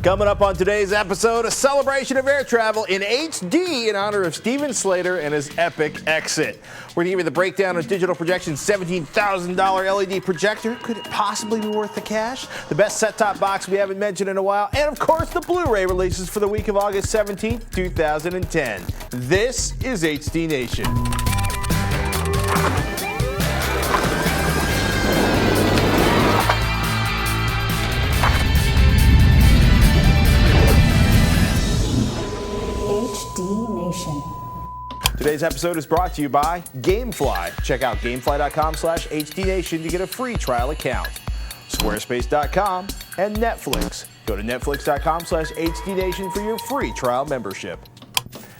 Coming up on today's episode, a celebration of air travel in HD in honor of Steven Slater and his epic exit. We're going to give you the breakdown of Digital Projection's $17,000 LED projector. Could it possibly be worth the cash? The best set-top box we haven't mentioned in a while. And, of course, the Blu-ray releases for the week of August 17th, 2010. This is HD Nation. Today's episode is brought to you by Gamefly. Check out gamefly.com/HDNation to get a free trial account. Squarespace.com and Netflix. Go to netflix.com/HDNation for your free trial membership.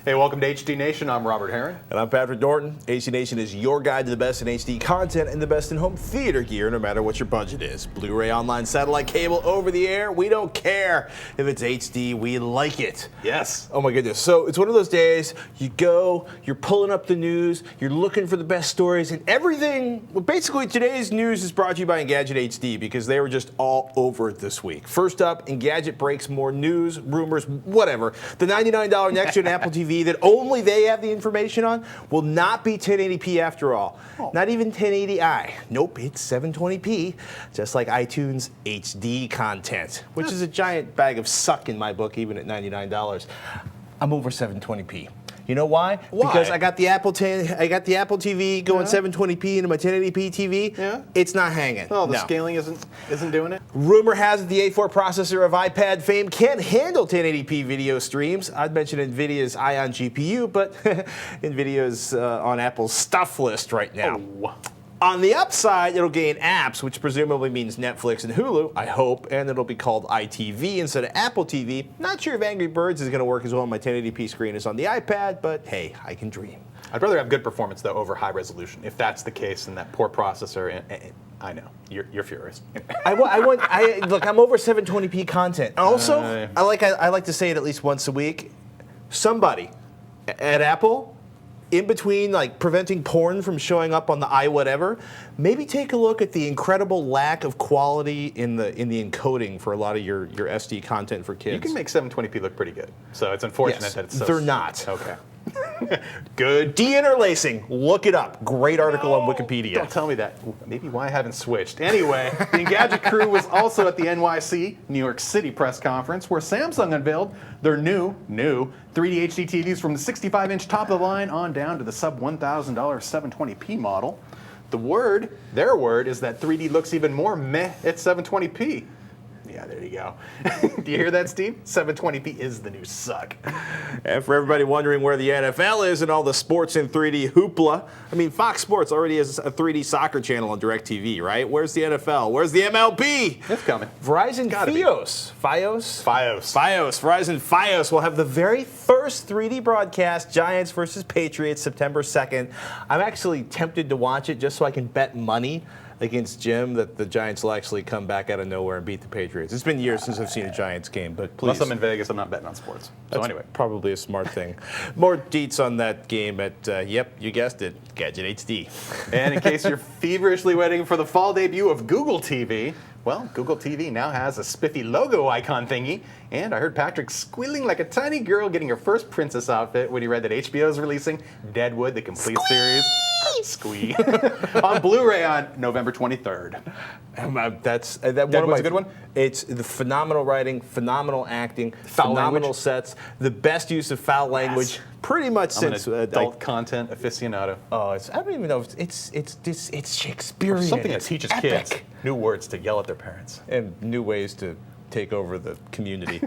Hey, welcome to HD Nation. I'm Robert Herron. And I'm Patrick Norton. HD Nation is your guide to the best in HD content and the best in home theater gear, no matter what your budget is. Blu-ray, online, satellite, cable, over the air, we don't care. If it's HD, we like it. Yes. Oh my goodness. So it's one of those days, you go, you're pulling up the news, you're looking for the best stories, and everything, well, basically today's news is brought to you by Engadget HD because they were just all over it this week. First up, Engadget breaks more news, rumors, whatever. The $99 next-gen Apple TV that only they have the information on will not be 1080p after all. Oh. Not even 1080i. Nope, it's 720p, just like iTunes HD content, which is a giant bag of suck in my book, even at $99. I'm over 720p. You know why? Because I got the Apple TV going 720p into my 1080p TV. Yeah. It's not hanging. Oh, the scaling isn't doing it? Rumor has it the A4 processor of iPad fame can't handle 1080p video streams. I'd mention NVIDIA's Ion GPU, but NVIDIA's on Apple's stuff list right now. Oh. On the upside, it'll gain apps, which presumably means Netflix and Hulu, I hope, and it'll be called iTV instead of Apple TV. Not sure if Angry Birds is going to work as well on my 1080p screen as on the iPad, but hey, I can dream. I'd rather have good performance, though, over high resolution. If that's the case, and that poor processor, I know, you're furious. Look, I'm over 720p content. Also, I like to say it at least once a week. Somebody at Apple, in between like preventing porn from showing up on the iWhatever, maybe take a look at the incredible lack of quality in the encoding for a lot of your SD content for kids. You can make 720p look pretty good, so it's unfortunate that it's so... They're not. Okay. Good. Deinterlacing. Look it up. Great article on Wikipedia. Don't tell me that. Maybe why I haven't switched. Anyway, the Engadget crew was also at the NYC, New York City press conference, where Samsung unveiled their new 3D HD TVs from the 65-inch top of the line on down to the sub $1,000 720p model. Their word is that 3D looks even more meh at 720p. Yeah, there you go. Do you hear that, Steve? 720p is the new suck. And for everybody wondering where the NFL is and all the sports in 3D hoopla, I mean, Fox Sports already has a 3D soccer channel on DirecTV, right? Where's the NFL? Where's the MLB? It's coming. Verizon Fios. Verizon Fios will have the very first 3D broadcast, Giants versus Patriots, September 2nd. I'm actually tempted to watch it just so I can bet money against Jim that the Giants will actually come back out of nowhere and beat the Patriots. It's been years since I've seen a Giants game, but please. Unless I'm in Vegas, I'm not betting on sports. So anyway. Probably a smart thing. More deets on that game at, yep, you guessed it, Gadget HD. And in case you're feverishly waiting for the fall debut of Google TV, well, Google TV now has a spiffy logo icon thingy, and I heard Patrick squealing like a tiny girl getting her first princess outfit when he read that HBO is releasing Deadwood, the complete series. Squee. On Blu-ray on November 23rd. That's Deadwood's a good one? It's the phenomenal writing, phenomenal acting, phenomenal sets, the best use of foul language, pretty much since adult content aficionado. Oh, I don't even know if it's Shakespearean. Something that teaches kids new words to yell at their parents and new ways to take over the community.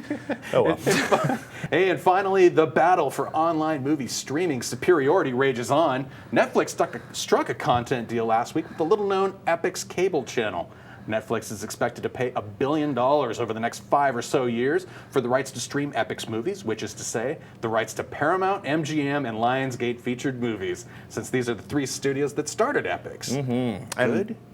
Oh well. And finally, the battle for online movie streaming superiority rages on. Netflix struck a content deal last week with the little-known Epix cable channel. Netflix is expected to pay $1 billion over the next 5 or so years for the rights to stream Epix movies, which is to say, the rights to Paramount, MGM, and Lionsgate featured movies, since these are the 3 studios that started Epix. Mm-hmm.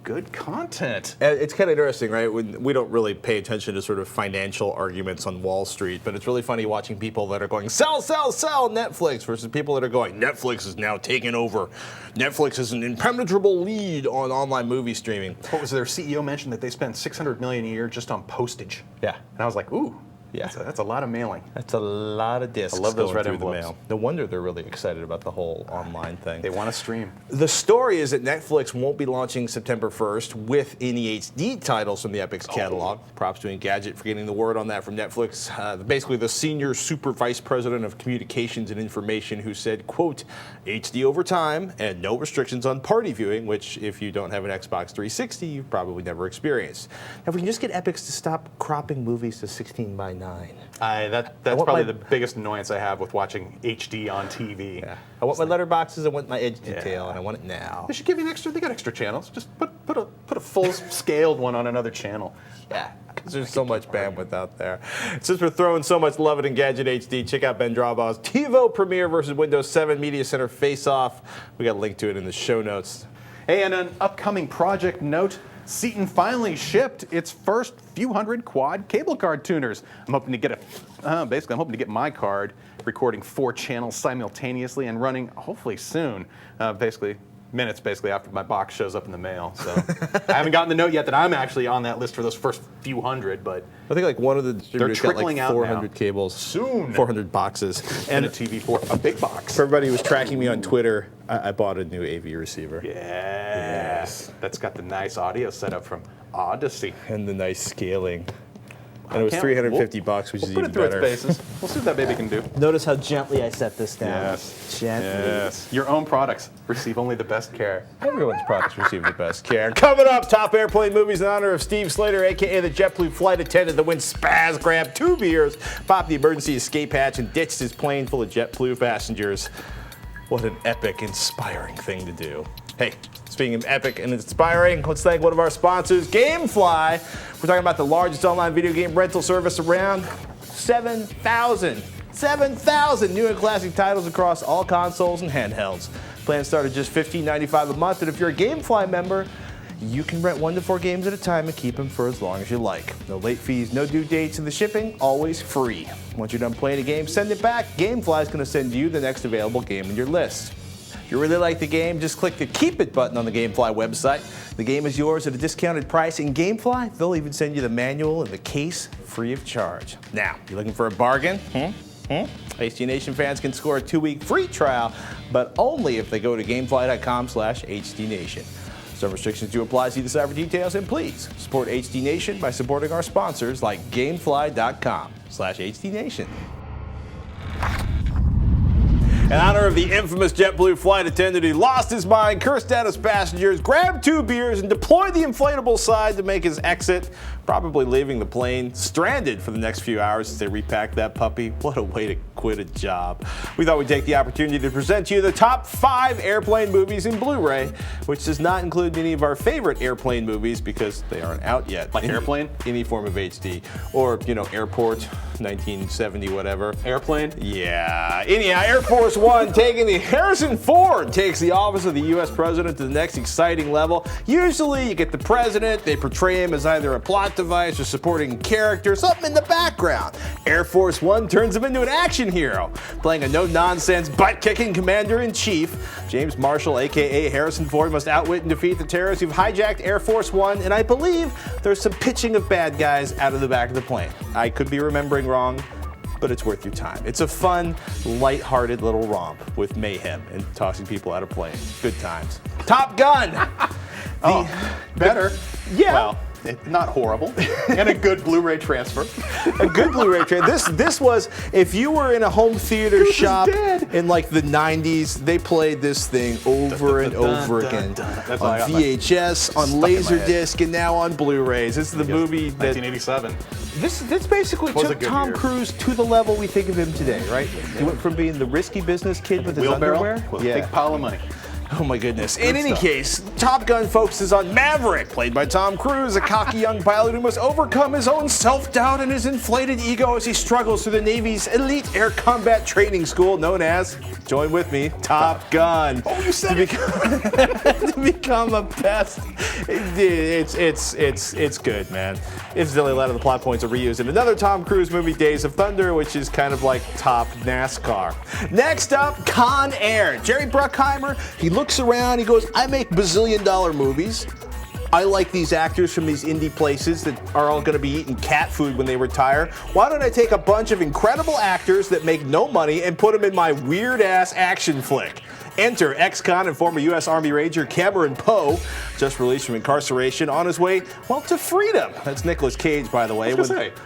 good content. It's kind of interesting, right? We don't really pay attention to sort of financial arguments on Wall Street, but it's really funny watching people that are going, sell, sell, sell Netflix versus people that are going, Netflix is now taking over. Netflix is an impenetrable lead on online movie streaming. What was their CEO mentioned that they spend $600 million a year just on postage? Yeah. And I was like, ooh. Yeah. That's a lot of mailing. That's a lot of discs. I love those going red through the envelopes. mail. No wonder they're really excited about the whole online thing. They want to stream. The story is that Netflix won't be launching September 1st with any HD titles from the Epic's catalog. Props to Engadget for getting the word on that from Netflix. Basically, the senior super vice president of communications and information who said, quote, HD over time and no restrictions on party viewing, which if you don't have an Xbox 360, you've probably never experienced. Now, if we can just get Epics to stop cropping movies to 16:9. That's probably the biggest annoyance I have with watching HD on TV. Yeah. I want my letterboxes, I want my edge detail, and I want it now. They should give you they got extra channels. Just put a full scaled one on another channel. Yeah, because there's so much bandwidth out there. Since we're throwing so much love at Engadget HD, check out Ben Drawbaugh's TiVo Premiere versus Windows 7 Media Center Face-Off. We got a link to it in the show notes. Hey, and an upcoming project note. Cine finally shipped its first few hundred quad cable card tuners. I'm hoping to get I'm hoping to get my card, recording 4 channels simultaneously and running hopefully soon. Minutes after my box shows up in the mail. So I haven't gotten the note yet that I'm actually on that list for those first few hundred, but I think like one of the distributors got like 400 cables. Soon. 400 boxes. And a TV for a big box. For everybody who was tracking me on Twitter, I bought a new AV receiver. Yes. That's got the nice audio setup from Odyssey. And the nice scaling. And it was $350, which is even better. We'll put it through its paces. We'll see what that baby can do. Notice how gently I set this down. Yes. Gently. Yes. Your own products receive only the best care. Everyone's products receive the best care. Coming up, top airplane movies in honor of Steve Slater, a.k.a. the JetBlue flight attendant that went spaz, grabbed 2 beers, popped the emergency escape hatch, and ditched his plane full of JetBlue passengers. What an epic, inspiring thing to do. Hey, speaking of epic and inspiring, let's thank one of our sponsors, GameFly. We're talking about the largest online video game rental service around. 7,000 new and classic titles across all consoles and handhelds. Plans start at just $15.95 a month, and if you're a GameFly member, you can rent 1 to 4 games at a time and keep them for as long as you like. No late fees, no due dates, and the shipping always free. Once you're done playing a game, send it back. GameFly is going to send you the next available game in your list. If you really like the game, just click the Keep It button on the GameFly website. The game is yours at a discounted price. In GameFly, they'll even send you the manual and the case free of charge. Now, you looking for a bargain? HD Nation fans can score a 2-week free trial, but only if they go to gamefly.com/HDNation. Some restrictions do apply. See the site for details, and please support HD Nation by supporting our sponsors like gamefly.com/HDNation. In honor of the infamous JetBlue flight attendant who lost his mind, cursed at his passengers, grabbed 2 beers, and deployed the inflatable side to make his exit, probably leaving the plane stranded for the next few hours as they repacked that puppy. What a way to quit a job. We thought we'd take the opportunity to present to you the top 5 airplane movies in Blu-ray, which does not include many of our favorite airplane movies because they aren't out yet. Like Airplane? Any form of HD. Or, Airport, 1970, whatever. Airplane? Yeah. Anyhow, Air Force One taking the Harrison Ford takes the office of the U.S. president to the next exciting level. Usually you get the president, they portray him as either a plot device or supporting character, something in the background. Air Force One turns him into an action hero, playing a no-nonsense, butt-kicking commander-in-chief. James Marshall, a.k.a. Harrison Ford, must outwit and defeat the terrorists who've hijacked Air Force One, and I believe there's some pitching of bad guys out of the back of the plane. I could be remembering wrong, but it's worth your time. It's a fun, light-hearted little romp with mayhem and tossing people out of planes. Good times. Top Gun! Better. Yeah. Well, not horrible. And a good Blu-ray transfer. A good Blu-ray transfer. This was, if you were in a home theater shop in like the 90s, they played this thing over and over again. On VHS, on Laserdisc, and now on Blu-rays. This is the movie that... 1987. This basically took Tom Cruise to the level we think of him today, right? He went from being the risky business kid with his underwear. With a big pile of money. Oh my goodness. In any case, Top Gun focuses on Maverick, played by Tom Cruise, a cocky young pilot who must overcome his own self-doubt and his inflated ego as he struggles through the Navy's elite air combat training school known as, join with me, Top Gun. Oh, you said it. To become a best. It's good, man. Incidentally, a lot of the plot points are reused in another Tom Cruise movie, Days of Thunder, which is kind of like Top NASCAR. Next up, Con Air. Jerry Bruckheimer, he looks around, he goes, I make bazillion-dollar movies. I like these actors from these indie places that are all going to be eating cat food when they retire. Why don't I take a bunch of incredible actors that make no money and put them in my weird-ass action flick? Enter ex-con and former U.S. Army Ranger Cameron Poe, just released from incarceration, on his way, well, to freedom. That's Nicolas Cage, by the way.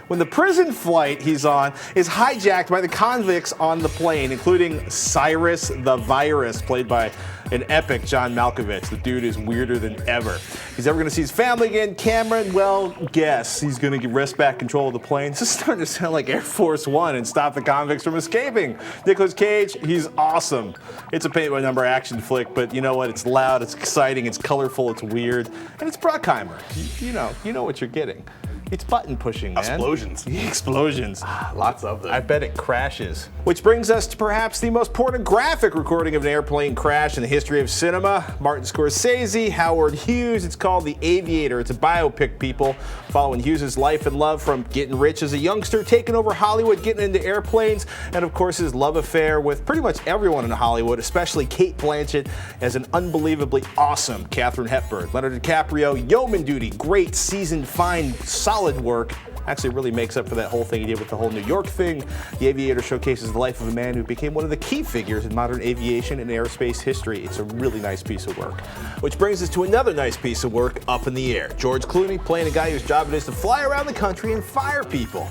When the prison flight he's on is hijacked by the convicts on the plane, including Cyrus the Virus, played by an epic John Malkovich. The dude is weirder than ever. He's ever going to see his family again. Cameron, well, guess he's going to wrest back control of the plane. This is starting to sound like Air Force One and stop the convicts from escaping. Nicolas Cage, he's awesome. It's a paint-by-number action flick, but you know what? It's loud, it's exciting, it's colorful, it's weird, and it's Bruckheimer. You know what you're getting. It's button pushing, man. Explosions. Explosions. Lots of them. I bet it crashes. Which brings us to perhaps the most pornographic recording of an airplane crash in the history of cinema. Martin Scorsese, Howard Hughes. It's called The Aviator. It's a biopic, people, following Hughes' life and love from getting rich as a youngster, taking over Hollywood, getting into airplanes, and of course his love affair with pretty much everyone in Hollywood, especially Cate Blanchett as an unbelievably awesome Katharine Hepburn. Leonardo DiCaprio, Yeoman Duty, great, seasoned, fine, solid work. Actually really makes up for that whole thing he did with the whole New York thing. The Aviator showcases the life of a man who became one of the key figures in modern aviation and aerospace history. It's a really nice piece of work. Which brings us to another nice piece of work, Up in the Air. George Clooney playing a guy whose job it is to fly around the country and fire people.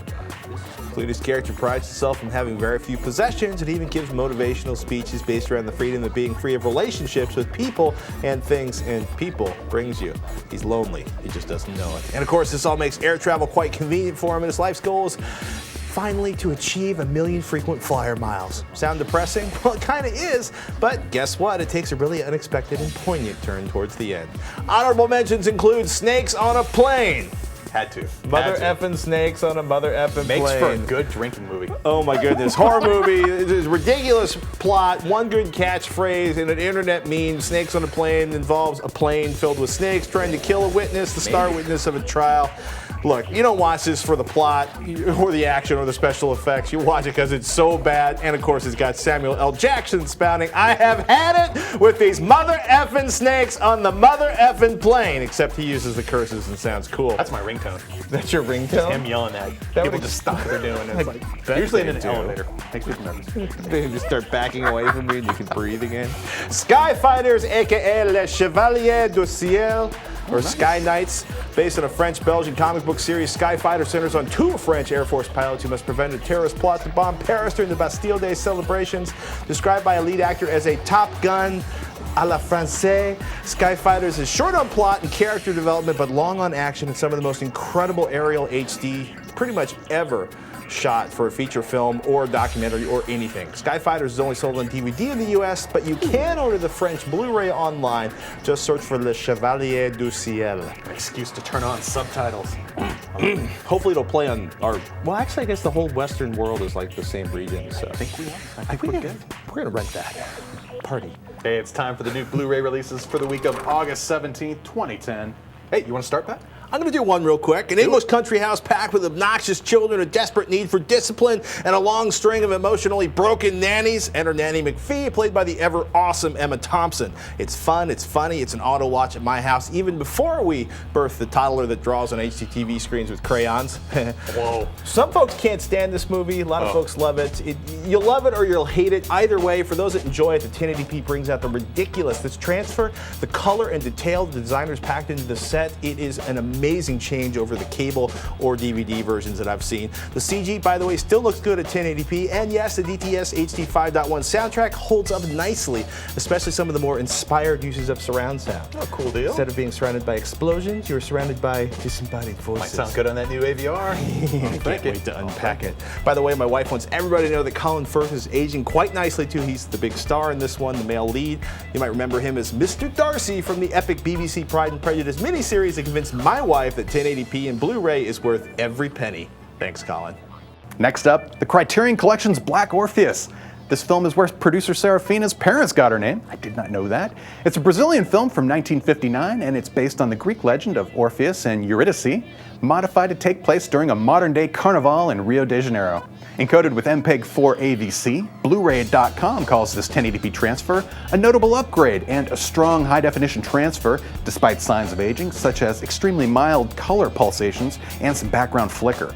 Clooney's character prides himself on having very few possessions and even gives motivational speeches based around the freedom of being free of relationships with people and things, and people brings you. He's lonely, he just doesn't know it. And of course, this all makes air travel quite convenient for him, and his life's goal is finally to achieve 1 million frequent flyer miles. Sound depressing? Well, it kind of is, but guess what? It takes a really unexpected and poignant turn towards the end. Honorable mentions include Snakes on a Plane. Had to. Mother effing snakes on a mother effing plane. Makes for a good drinking movie. Oh my goodness. Horror movie. There's ridiculous plot, one good catchphrase, and an internet meme. Snakes on a Plane involves a plane filled with snakes trying to kill a witness, the star witness of a trial. Look, you don't watch this for the plot or the action or the special effects. You watch it because it's so bad. And of course, it's got Samuel L. Jackson spouting, I have had it with these mother effing snakes on the mother effing plane. Except he uses the curses and sounds cool. That's my ringtone. That's your ringtone? Just him yelling at people just stop what they're doing. And it's like, usually in an elevator. Makes people nervous. They just start backing away from you and you can breathe again. Skyfighters, aka Les Chevaliers du Ciel, or Sky Knights, based on a French-Belgian comic book series. Skyfighter centers on 2 French Air Force pilots who must prevent a terrorist plot to bomb Paris during the Bastille Day celebrations. Described by a lead actor as a Top Gun a la Francais, Skyfighters is short on plot and character development, but long on action and some of the most incredible aerial HD pretty much ever shot for a feature film or documentary or anything. Skyfighters is only sold on DVD in the US, but you can order the French Blu-ray online. Just search for Le Chevalier du Ciel. An excuse to turn on subtitles. Hopefully it'll play on our, well, actually I guess the whole Western world is like the same region, so. I think we are. I think we're good. We're gonna rent that. Party. Hey, it's time for the new Blu-ray releases for the week of August 17th, 2010. Hey, you want to start, Pat? I'm going to do one real quick. An English country house packed with obnoxious children, a desperate need for discipline, and a long string of emotionally broken nannies. Enter Nanny McPhee, played by the ever-awesome Emma Thompson. It's fun, it's funny, it's an auto-watch at my house, even before we birth the toddler that draws on HDTV screens with crayons. Whoa. Some folks can't stand this movie. A lot of folks love it. You'll love it or you'll hate it. Either way, for those that enjoy it, the 1080p brings out the ridiculous. This transfer, the color and detail the designers packed into the set, it is an amazing change over the cable or DVD versions that I've seen. The CG, by the way, still looks good at 1080p, and yes, the DTS HD 5.1 soundtrack holds up nicely, especially some of the more inspired uses of surround sound. Oh, cool deal. Instead of being surrounded by explosions, you're surrounded by disembodied voices. Might sound good on that new AVR. Can't wait to unpack it. By the way, my wife wants everybody to know that Colin Firth is aging quite nicely too. He's the big star in this one, the male lead. You might remember him as Mr. Darcy from the epic BBC Pride and Prejudice miniseries that convinced my wife that 1080p and Blu-ray is worth every penny. Thanks, Colin. Next up, the Criterion Collection's Black Orpheus. This film is where producer Serafina's parents got her name. I did not know that. It's a Brazilian film from 1959, and it's based on the Greek legend of Orpheus and Eurydice, modified to take place during a modern-day carnival in Rio de Janeiro. Encoded with MPEG-4 AVC, Blu-ray.com calls this 1080p transfer a notable upgrade and a strong high-definition transfer, despite signs of aging, such as extremely mild color pulsations and some background flicker.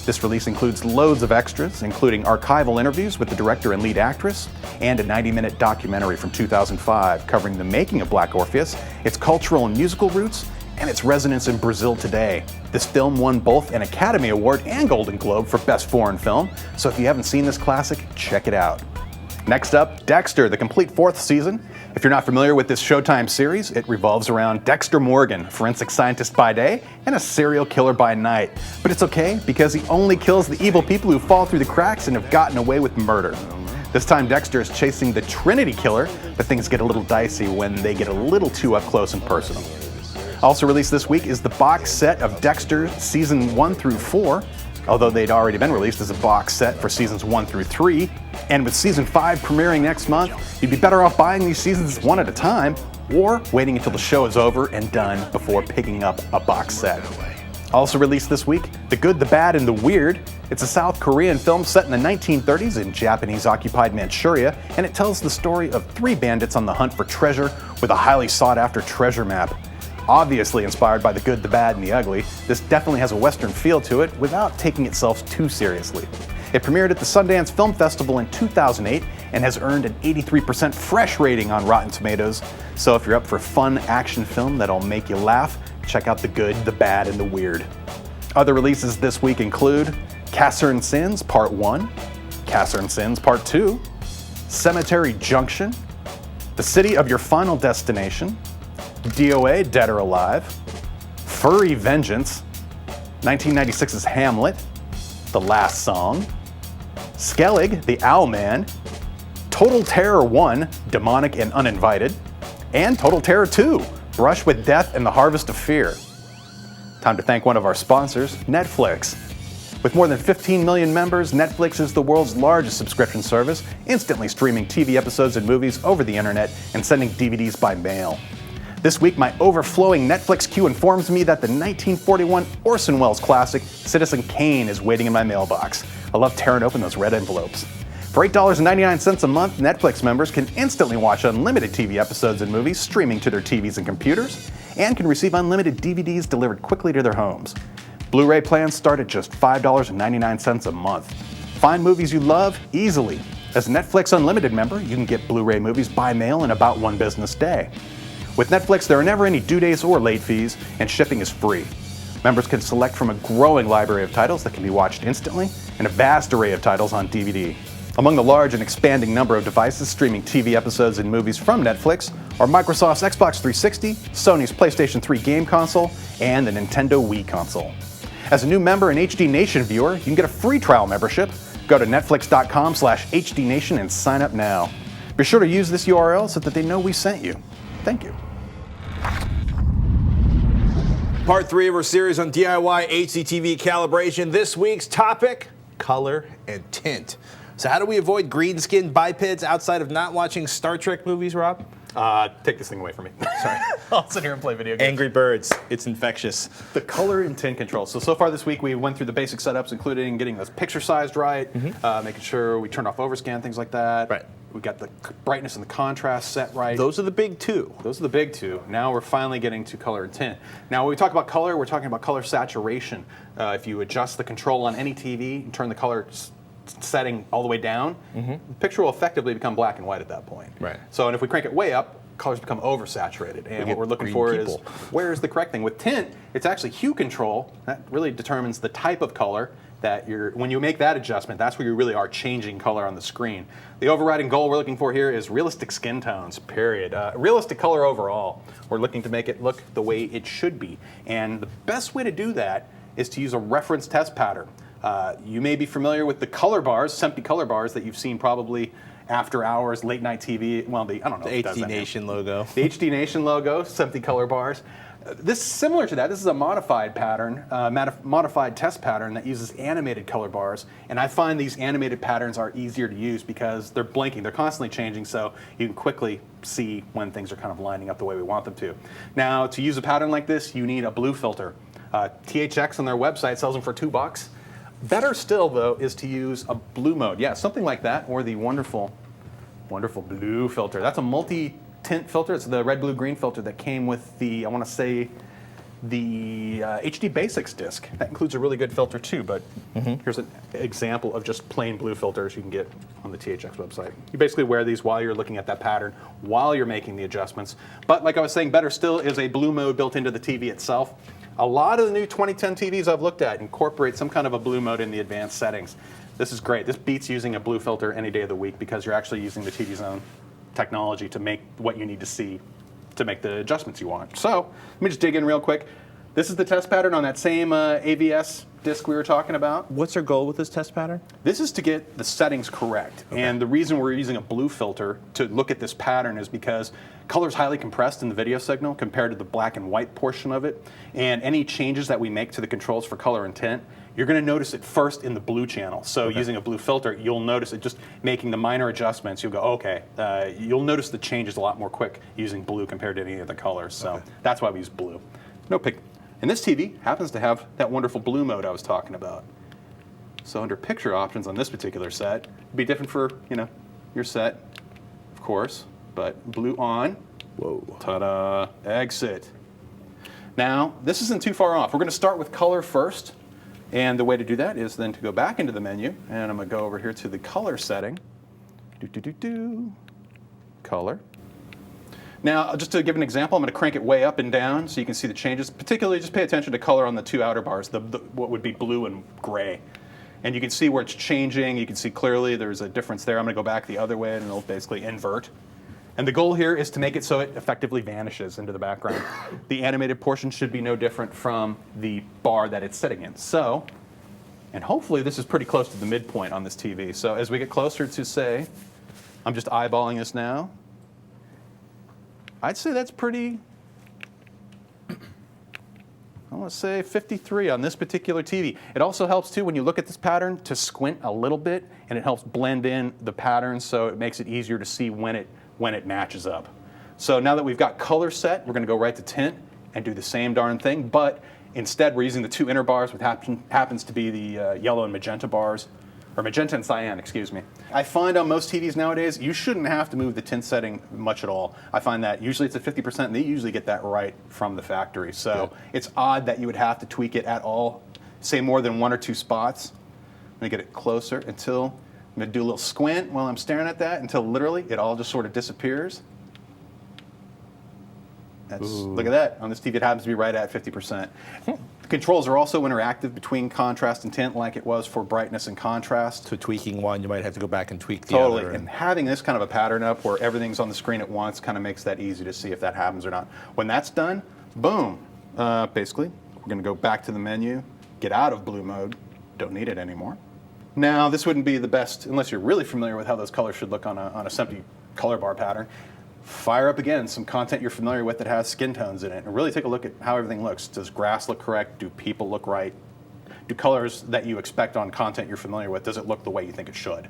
This release includes loads of extras, including archival interviews with the director and lead actress, and a 90-minute documentary from 2005 covering the making of Black Orpheus, its cultural and musical roots, and its resonance in Brazil today. This film won both an Academy Award and Golden Globe for Best Foreign Film, so if you haven't seen this classic, check it out. Next up, Dexter, the complete 4th season. If you're not familiar with this Showtime series, it revolves around Dexter Morgan, forensic scientist by day and a serial killer by night. But it's okay, because he only kills the evil people who fall through the cracks and have gotten away with murder. This time Dexter is chasing the Trinity killer, but things get a little dicey when they get a little too up close and personal. Also released this week is the box set of Dexter Season 1 through 4, although they'd already been released as a box set for Seasons 1 through 3. And with Season 5 premiering next month, you'd be better off buying these seasons one at a time, or waiting until the show is over and done before picking up a box set. Also released this week, The Good, the Bad, and the Weird. It's a South Korean film set in the 1930s in Japanese-occupied Manchuria, and it tells the story of 3 bandits on the hunt for treasure with a highly sought-after treasure map. Obviously inspired by The Good, the Bad, and the Ugly, this definitely has a Western feel to it without taking itself too seriously. It premiered at the Sundance Film Festival in 2008 and has earned an 83% fresh rating on Rotten Tomatoes. So if you're up for a fun action film that'll make you laugh, check out The Good, the Bad, and the Weird. Other releases this week include Casern Sins Part 1, Casern Sins Part 2, Cemetery Junction, The City of Your Final Destination, DOA Dead or Alive, Furry Vengeance, 1996's Hamlet, The Last Song, Skellig, the Owlman, Total Terror 1, Demonic and Uninvited, and Total Terror 2, Brush with Death and the Harvest of Fear. Time to thank one of our sponsors, Netflix. With more than 15 million members, Netflix is the world's largest subscription service, instantly streaming TV episodes and movies over the internet and sending DVDs by mail. This week, my overflowing Netflix queue informs me that the 1941 Orson Welles classic, Citizen Kane, is waiting in my mailbox. I love tearing open those red envelopes. For $8.99 a month, Netflix members can instantly watch unlimited TV episodes and movies streaming to their TVs and computers, and can receive unlimited DVDs delivered quickly to their homes. Blu-ray plans start at just $5.99 a month. Find movies you love easily. As a Netflix Unlimited member, you can get Blu-ray movies by mail in about 1 business day. With Netflix, there are never any due dates or late fees, and shipping is free. Members can select from a growing library of titles that can be watched instantly, and a vast array of titles on DVD. Among the large and expanding number of devices streaming TV episodes and movies from Netflix are Microsoft's Xbox 360, Sony's PlayStation 3 game console, and the Nintendo Wii console. As a new member and HD Nation viewer, you can get a free trial membership. Go to netflix.com/HDNation and sign up now. Be sure to use this URL so that they know we sent you. Thank you. Part 3 of our series on DIY HDTV calibration. This week's topic, color and tint. So how do we avoid green-skinned bipeds outside of not watching Star Trek movies, Rob? Take this thing away from me. Sorry. I'll sit here and play video games. Angry Birds. It's infectious. The color and tint control. So far this week we went through the basic setups, including getting those picture sized right, making sure we turned off overscan, things like that. Right. We got the brightness and the contrast set right. Those are the big two. Those are the big two. Now we're finally getting to color and tint. Now when we talk about color, we're talking about color saturation. If you adjust the control on any TV and turn the color setting all the way down, the picture will effectively become black and white at that point. Right. So, and if we crank it way up, colors become oversaturated. And what get we're looking green for people. is where's the correct thing. With tint, it's actually hue control. That really determines the type of color that when you make that adjustment, that's where you really are changing color on the screen. The overriding goal we're looking for here is realistic skin tones, period. Realistic color overall. We're looking to make it look the way it should be. And the best way to do that is to use a reference test pattern. You may be familiar with the color bars, SMPTE color bars that you've seen probably after hours, late night TV. Well, I don't know. The HD Nation logo. The HD Nation logo, SMPTE color bars. This is similar to that. This is a modified pattern, modified test pattern that uses animated color bars. And I find these animated patterns are easier to use because they're blinking. They're constantly changing, so you can quickly see when things are kind of lining up the way we want them to. Now, to use a pattern like this, you need a blue filter. THX on their website sells them for $2. Better still, though, is to use a blue mode. Yeah, something like that, or the wonderful, wonderful blue filter. That's a multi-tint filter. It's the red, blue, green filter that came with the, I want to say, the HD Basics disc. That includes a really good filter, too, but here's an example of just plain blue filters you can get on the THX website. You basically wear these while you're looking at that pattern, while you're making the adjustments. But like I was saying, better still is a blue mode built into the TV itself. A lot of the new 2010 TVs I've looked at incorporate some kind of a blue mode in the advanced settings. This is great. This beats using a blue filter any day of the week because you're actually using the TV's own technology to make what you need to see to make the adjustments you want. So let me just dig in real quick. This is the test pattern on that same AVS disc we were talking about. What's our goal with this test pattern? This is to get the settings correct. Okay. And the reason we're using a blue filter to look at this pattern is because color is highly compressed in the video signal compared to the black and white portion of it. And any changes that we make to the controls for color and tint, you're going to notice it first in the blue channel. So using a blue filter, you'll notice it just making the minor adjustments. You'll go, okay, you'll notice the changes a lot more quick using blue compared to any other colors. So that's why we use blue. No pick. And this TV happens to have that wonderful blue mode I was talking about. So under picture options on this particular set, it'd be different for, your set, of course, but blue on, whoa, ta-da, exit. Now, this isn't too far off. We're going to start with color first, and the way to do that is then to go back into the menu, and I'm going to go over here to the color setting, color. Now, just to give an example, I'm going to crank it way up and down so you can see the changes. Particularly, just pay attention to color on the two outer bars, what would be blue and gray. And you can see where it's changing. You can see clearly there's a difference there. I'm going to go back the other way, and it'll basically invert. And the goal here is to make it so it effectively vanishes into the background. The animated portion should be no different from the bar that it's sitting in. So, and hopefully this is pretty close to the midpoint on this TV. So as we get closer to, say, I'm just eyeballing this now, I'd say that's pretty, I want to say 53 on this particular TV. It also helps too when you look at this pattern to squint a little bit, and it helps blend in the patterns so it makes it easier to see when it matches up. So now that we've got color set, we're going to go right to tint and do the same darn thing, but instead we're using the two inner bars, which happens to be the yellow and magenta bars, or magenta and cyan, excuse me. I find on most TVs nowadays, you shouldn't have to move the tint setting much at all. I find that usually it's at 50%, and they usually get that right from the factory. So it's odd that you would have to tweak it at all, say more than one or two spots. I'm gonna get it closer until, I'm gonna do a little squint while I'm staring at that until literally it all just sort of disappears. Look at that. On this TV, it happens to be right at 50%. The controls are also interactive between contrast and tint like it was for brightness and contrast. So tweaking one, you might have to go back and tweak the Totally. other. And having this kind of a pattern up where everything's on the screen at once kind of makes that easy to see if that happens or not. When that's done, boom. Basically, we're going to go back to the menu, get out of blue mode, don't need it anymore. Now, this wouldn't be the best unless you're really familiar with how those colors should look on a SMPTE color bar pattern. Fire up again some content you're familiar with that has skin tones in it, and really take a look at how everything looks. Does grass look correct? Do people look right? Do colors that you expect on content you're familiar with, does it look the way you think it should?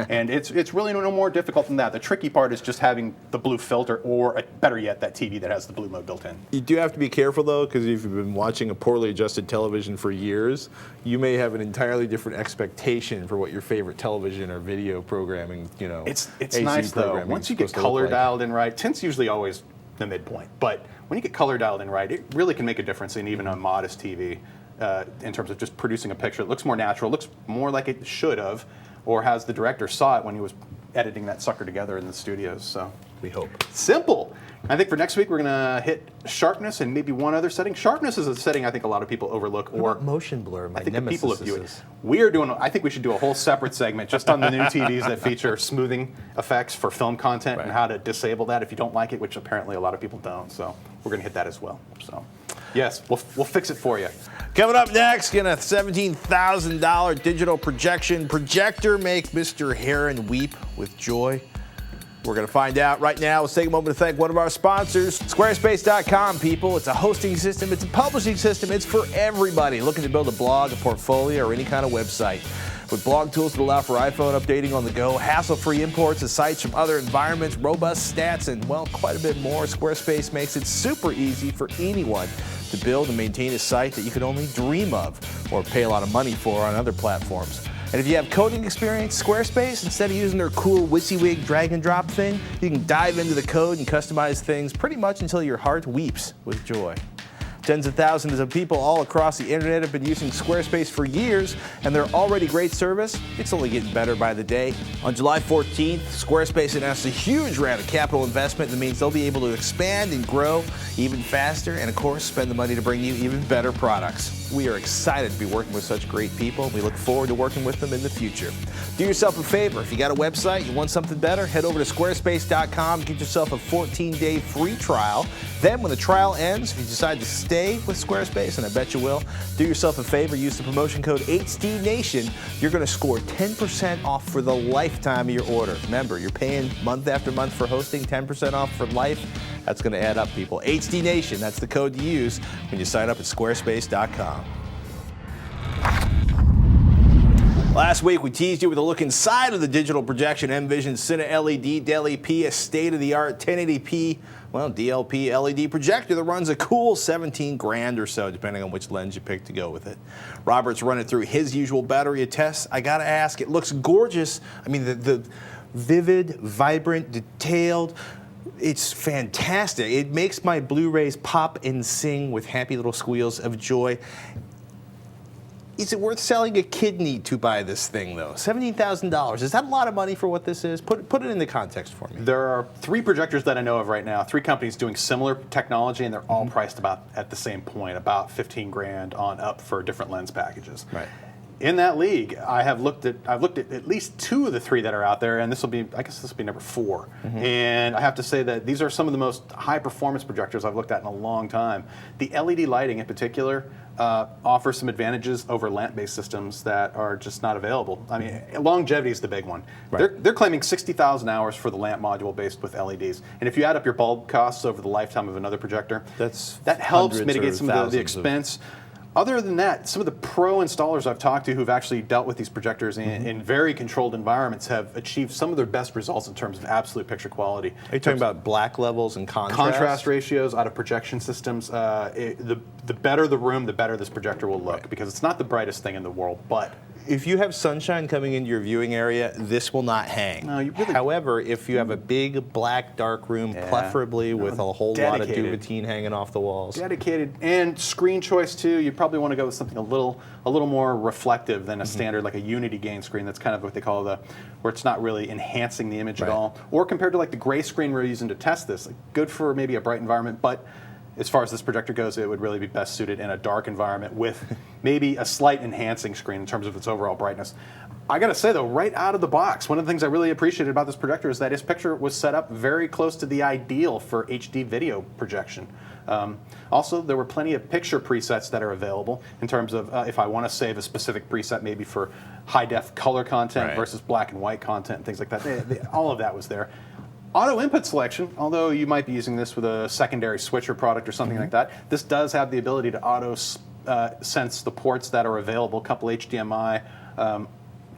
And it's really no more difficult than that. The tricky part is just having the blue filter, or better yet, that TV that has the blue mode built in. You do have to be careful though, because if you've been watching a poorly adjusted television for years, you may have an entirely different expectation for what your favorite television or video programming, It's AC nice though. programming Once you is get supposed to look color like. dialed in right, tint's usually always the midpoint. But when you get color dialed in right, it really can make a difference in even a modest TV. In terms of just producing a picture. It looks more natural, looks more like it should have, or as the director saw it when he was editing that sucker together in the studios. So We hope. simple. I think for next week we're gonna hit sharpness and maybe one other setting. Sharpness is a setting I think a lot of people overlook, or motion blur. My I think the nemesis people abuse it. We are doing. I think we should do a whole separate segment just on the new TVs that feature smoothing effects for film content and how to disable that if you don't like it, which apparently a lot of people don't. So we're gonna hit that as well. So yes, we'll fix it for you. Coming up next, can a $17,000 digital projection projector make Mr. Heron weep with joy? We're going to find out right now. Let's take a moment to thank one of our sponsors, Squarespace.com, people. It's a hosting system. It's a publishing system. It's for everybody looking to build a blog, a portfolio, or any kind of website. With blog tools that allow for iPhone updating on the go, hassle-free imports of sites from other environments, robust stats, and, well, quite a bit more, Squarespace makes it super easy for anyone to build and maintain a site that you could only dream of or pay a lot of money for on other platforms. And if you have coding experience, Squarespace, instead of using their cool WYSIWYG drag and drop thing, you can dive into the code and customize things pretty much until your heart weeps with joy. Tens of thousands of people all across the internet have been using Squarespace for years, and their already great service, it's only getting better by the day. On July 14th, Squarespace announced a huge round of capital investment that means they'll be able to expand and grow even faster, and of course, spend the money to bring you even better products. We are excited to be working with such great people. We look forward to working with them in the future. Do yourself a favor. If you got a website, you want something better, head over to squarespace.com, get yourself a 14-day free trial. Then when the trial ends, if you decide to stay with Squarespace, and I bet you will, do yourself a favor, use the promotion code HDNation. You're going to score 10% off for the lifetime of your order. Remember, you're paying month after month for hosting, 10% off for life. That's going to add up, people. HDNation, that's the code to use when you sign up at squarespace.com. Last week, we teased you with a look inside of the digital projection Envision Cine LED DLP, a state-of-the-art 1080p, well, DLP LED projector that runs a cool 17 grand or so, depending on which lens you pick to go with it. Robert's running through his usual battery of tests. I gotta ask, it looks gorgeous. I mean, the vivid, vibrant, detailed, it's fantastic. It makes my Blu-rays pop and sing with happy little squeals of joy. Is it worth selling a kidney to buy this thing, though? $17,000. Is that a lot of money for what this is? Put it into context for me. There are 3 projectors that I know of right now, 3 companies doing similar technology, and they're all priced about at the same point, about 15 grand on up for different lens packages. Right. In that league, I've looked at least 2 of the 3 that are out there, and I guess this will be number 4. And I have to say that these are some of the most high performance projectors I've looked at in a long time. The LED lighting in particular offers some advantages over lamp-based systems that are just not available. I mean, longevity is the big one. Right. They're claiming 60,000 hours for the lamp module based with LEDs. And if you add up your bulb costs over the lifetime of another projector, that helps mitigate some of the expense. Other than that, some of the pro installers I've talked to who've actually dealt with these projectors in very controlled environments have achieved some of their best results in terms of absolute picture quality. Are you talking about black levels and contrast? Contrast ratios out of projection systems. The better the room, the better this projector will look, because it's not the brightest thing in the world, but if you have sunshine coming into your viewing area, this will not hang. No, you really. However, if you have a big, black, dark room, preferably with a whole lot of Duvetine hanging off the walls. Dedicated. And screen choice, too. You probably want to go with something a little more reflective than a standard, like a Unity gain screen. That's kind of what they call where it's not really enhancing the image at all. Or compared to like the gray screen we're using to test this. Like, good for maybe a bright environment, but as far as this projector goes, it would really be best suited in a dark environment with maybe a slight enhancing screen in terms of its overall brightness. I gotta say though, right out of the box, one of the things I really appreciated about this projector is that its picture was set up very close to the ideal for HD video projection. Also, there were plenty of picture presets that are available in terms of if I want to save a specific preset maybe for high-def color content versus black and white content and things like that. All of that was there. Auto input selection, although you might be using this with a secondary switcher product or something like that, this does have the ability to auto sense the ports that are available, a couple HDMI,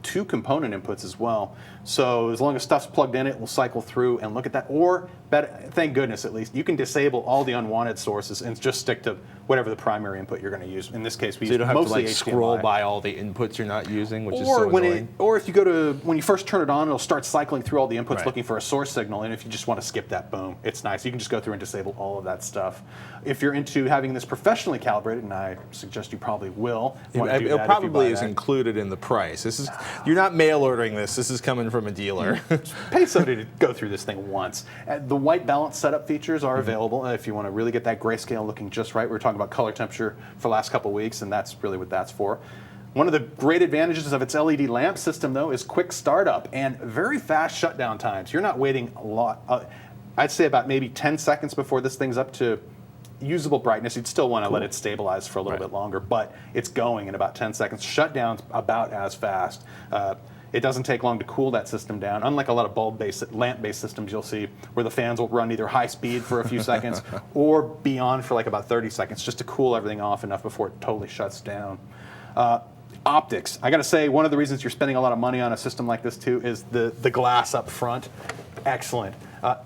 2 component inputs as well. So as long as stuff's plugged in, it will cycle through and look at that. Or, thank goodness at least, you can disable all the unwanted sources and just stick to whatever the primary input you're going to use. In this case, we So you use don't have to mostly like HDMI. scroll by all the inputs you're not using, which is so annoying. Or if you go to, when you first turn it on, it'll start cycling through all the inputs Right. looking for a source signal, and if you just want to skip that, boom, it's nice. You can just go through and disable all of that stuff. If you're into having this professionally calibrated, and I suggest you probably will want to do that It if probably you buy is that. included in the price. This is you're not mail ordering this. This is coming from a dealer. Pay somebody to go through this thing once. The white balance setup features Mm-hmm. are available if you want to really get that grayscale looking just right. We were talking about color temperature for the last couple of weeks, and that's really what that's for. One of the great advantages of its LED lamp system, though, is quick startup and very fast shutdown times. You're not waiting a lot. I'd say about maybe 10 seconds before this thing's up to usable brightness. You'd still want to let it stabilize for a little bit longer, but it's going in about 10 seconds. Shutdown's about as fast. It doesn't take long to cool that system down, unlike a lot of bulb-based, lamp-based systems you'll see where the fans will run either high speed for a few seconds or beyond for like about 30 seconds just to cool everything off enough before it totally shuts down. Optics. I got to say, one of the reasons you're spending a lot of money on a system like this too is the glass up front. Excellent.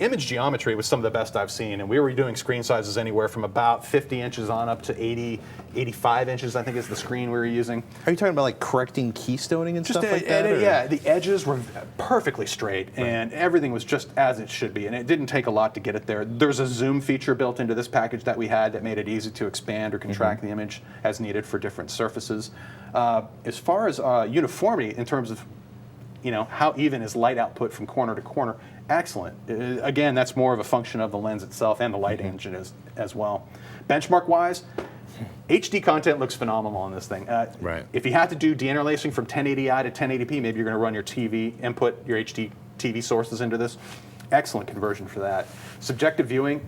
Image geometry was some of the best I've seen, and we were doing screen sizes anywhere from about 50 inches on up to 80, 85 inches, I think is the screen we were using. Are you talking about like correcting keystoning and stuff like that? Or? Yeah, the edges were perfectly straight, and everything was just as it should be, and it didn't take a lot to get it there. There's a zoom feature built into this package that we had that made it easy to expand or contract the image as needed for different surfaces. As far as uniformity in terms of how even is light output from corner to corner, excellent. Again, that's more of a function of the lens itself and the light engine as well. Benchmark-wise, HD content looks phenomenal on this thing. Right. If you had to do deinterlacing from 1080i to 1080p, maybe you're going to run your TV input, your HDTV sources into this. Excellent conversion for that. Subjective viewing,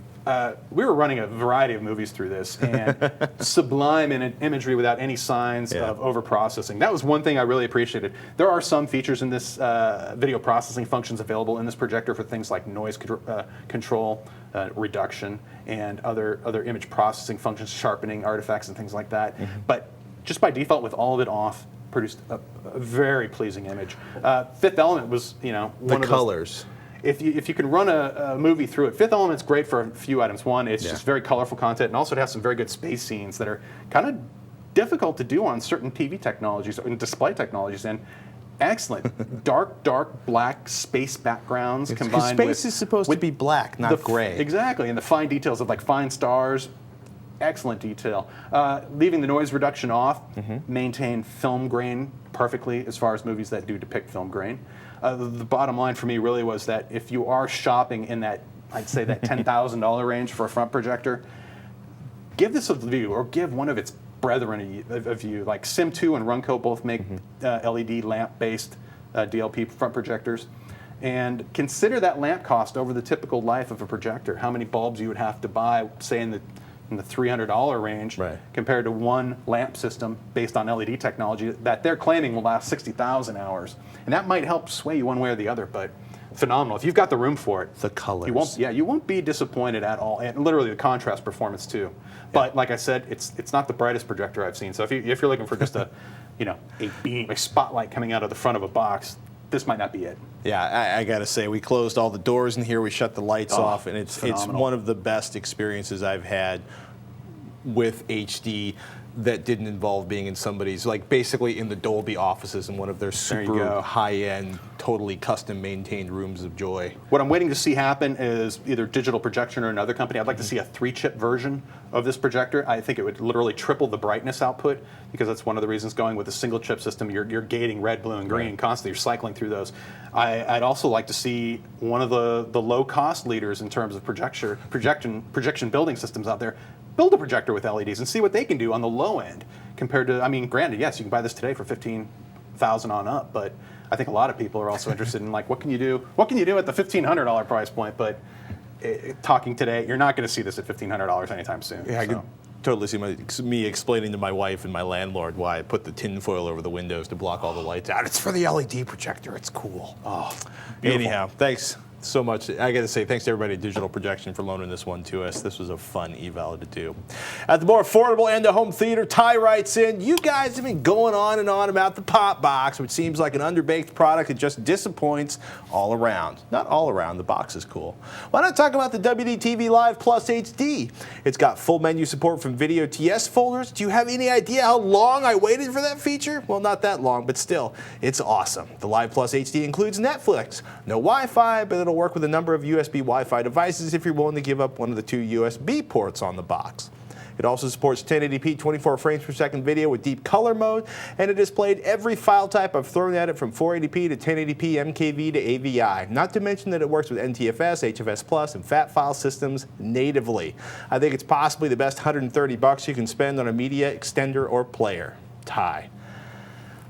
we were running a variety of movies through this, and sublime in imagery without any signs of overprocessing. That was one thing I really appreciated. There are some features in this video processing functions available in this projector for things like noise control, reduction, and other image processing functions, sharpening artifacts and things like that. But just by default, with all of it off, produced a very pleasing image. Fifth Element was, one of those. Colors. If you can run a movie through it, Fifth Element's great for a few items. One, it's just very colorful content, and also it has some very good space scenes that are kind of difficult to do on certain TV technologies and display technologies. And excellent, dark black space backgrounds combined with space is supposed to be black, not gray. Exactly, and the fine details of like fine stars. Excellent detail. Leaving the noise reduction off, maintain film grain perfectly as far as movies that do depict film grain. The bottom line for me really was that if you are shopping in that, I'd say that $10,000 range for a front projector, give this a view, or give one of its brethren a view. Like Sim2 and Runco both make LED lamp-based DLP front projectors. And consider that lamp cost over the typical life of a projector. How many bulbs you would have to buy, say in the $300 range, compared to one lamp system based on LED technology that they're claiming will last 60,000 hours. And that might help sway you one way or the other, but phenomenal. If you've got the room for it, The colors. you won't be disappointed at all. And literally the contrast performance too. But like I said, it's not the brightest projector I've seen. So if you're looking for just a spotlight coming out of the front of a box, this might not be it. Yeah, I gotta say, we closed all the doors in here, we shut the lights off, and it's phenomenal. one of the best experiences I've had with HD that didn't involve being in somebody's, like basically in the Dolby offices in one of their There you super go. high-end, totally custom maintained rooms of joy. What I'm waiting to see happen is either Digital Projection or another company. I'd like to see a 3-chip version of this projector. I think it would literally triple the brightness output, because that's one of the reasons going with a single chip system. You're gating red, blue, and green constantly. You're cycling through those. I'd also like to see one of the low-cost leaders in terms of projection building systems out there build a projector with LEDs and see what they can do on the low end compared to, granted, yes, you can buy this today for $15,000 on up, but I think a lot of people are also interested in, like, what can you do at the $1,500 price point? But talking today, you're not going to see this at $1,500 anytime soon. Yeah, I so. could totally see me explaining to my wife and my landlord why I put the tin foil over the windows to block all the lights out. It's for the LED projector. It's cool. Oh, beautiful. Anyhow, thanks. so much. I got to say, thanks to everybody at Digital Projection for loaning this one to us. This was a fun eval to do. At the more affordable end of home theater, Ty writes in, you guys have been going on and on about the PopBox, which seems like an underbaked product that just disappoints all around. Not all around, the box is cool. Why not talk about the WDTV Live Plus HD? It's got full menu support from video TS folders. Do you have any idea how long I waited for that feature? Well, not that long, but still, it's awesome. The Live Plus HD includes Netflix. No Wi-Fi, but it'll work with a number of USB Wi-Fi devices if you're willing to give up one of the 2 USB ports on the box. It also supports 1080p 24 frames per second video with deep color mode, and it displayed every file type I've thrown at it from 480p to 1080p MKV to AVI. Not to mention that it works with NTFS, HFS+, and FAT file systems natively. I think it's possibly the best $130 you can spend on a media extender or player. Ty.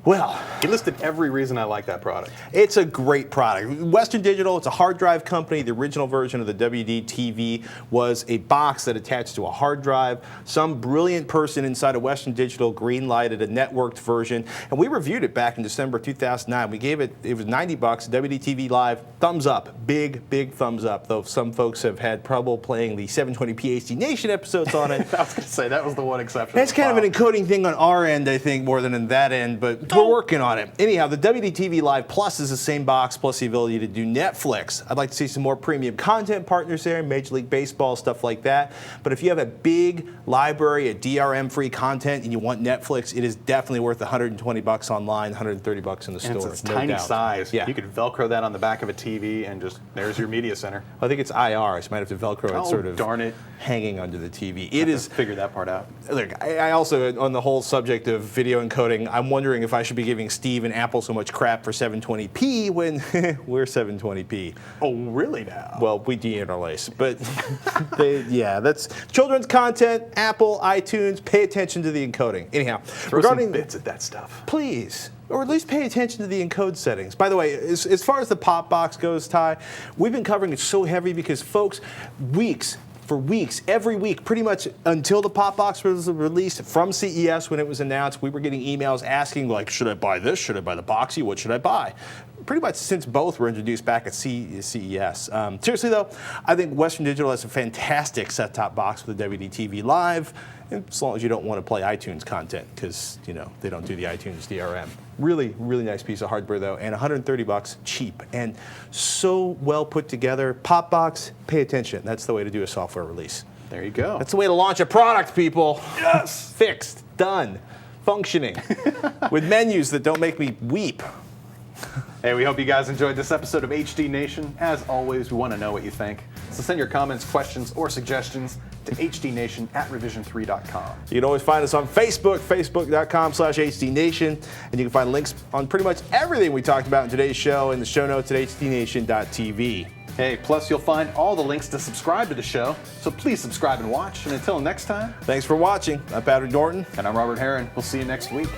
Well, he listed every reason I like that product. It's a great product. Western Digital, it's a hard drive company. The original version of the WD-TV was a box that attached to a hard drive. Some brilliant person inside of Western Digital green-lighted a networked version, and we reviewed it back in December 2009. We gave it was $90, WD-TV Live, thumbs up, big thumbs up, though some folks have had trouble playing the 720p HD Nation episodes on it. I was going to say, that was the one exception. That's kind of an encoding thing on our end, I think, more than in that end, but we're working on it. Anyhow, the WDTV Live Plus is the same box, plus the ability to do Netflix. I'd like to see some more premium content partners there, Major League Baseball, stuff like that. But if you have a big library of DRM-free content and you want Netflix, it is definitely worth $120 online, $130 in the store. It's a tiny size. Yeah. You could Velcro that on the back of a TV and just, there's your media center. I think it's IR, so you might have to Velcro it sort of darn it. hanging under the TV. It is. Figure that part out. Look, I also, on the whole subject of video encoding, I'm wondering if I should be giving Steve and Apple so much crap for 720p when we're 720p. Oh, really now? Well, we deinterlace, but that's children's content, Apple, iTunes, pay attention to the encoding. Anyhow, Throw some bits at that stuff. Please. Or at least pay attention to the encode settings. By the way, as far as the PopBox goes, Ty, we've been covering it so heavy because folks, for weeks, every week, pretty much until the PopBox was released from CES when it was announced, we were getting emails asking, like, should I buy this? Should I buy the Boxy? What should I buy? Pretty much since both were introduced back at CES. Seriously, though, I think Western Digital has a fantastic set-top box with the WDTV Live, as long as you don't want to play iTunes content, because, they don't do the iTunes DRM. Really, really nice piece of hardware, though, and $130, cheap, and so well put together. PopBox, pay attention. That's the way to do a software release. There you go. That's the way to launch a product, people. Yes! Fixed, done, functioning, with menus that don't make me weep. Hey, we hope you guys enjoyed this episode of HD Nation. As always, we want to know what you think. So send your comments, questions, or suggestions to hdnation@revision3.com. You can always find us on Facebook, facebook.com/HDNation, and you can find links on pretty much everything we talked about in today's show in the show notes at hdnation.tv. Hey, plus you'll find all the links to subscribe to the show, so please subscribe and watch. And until next time, Thanks for watching. I'm Patrick Norton. and I'm Robert Herron. We'll see you next week.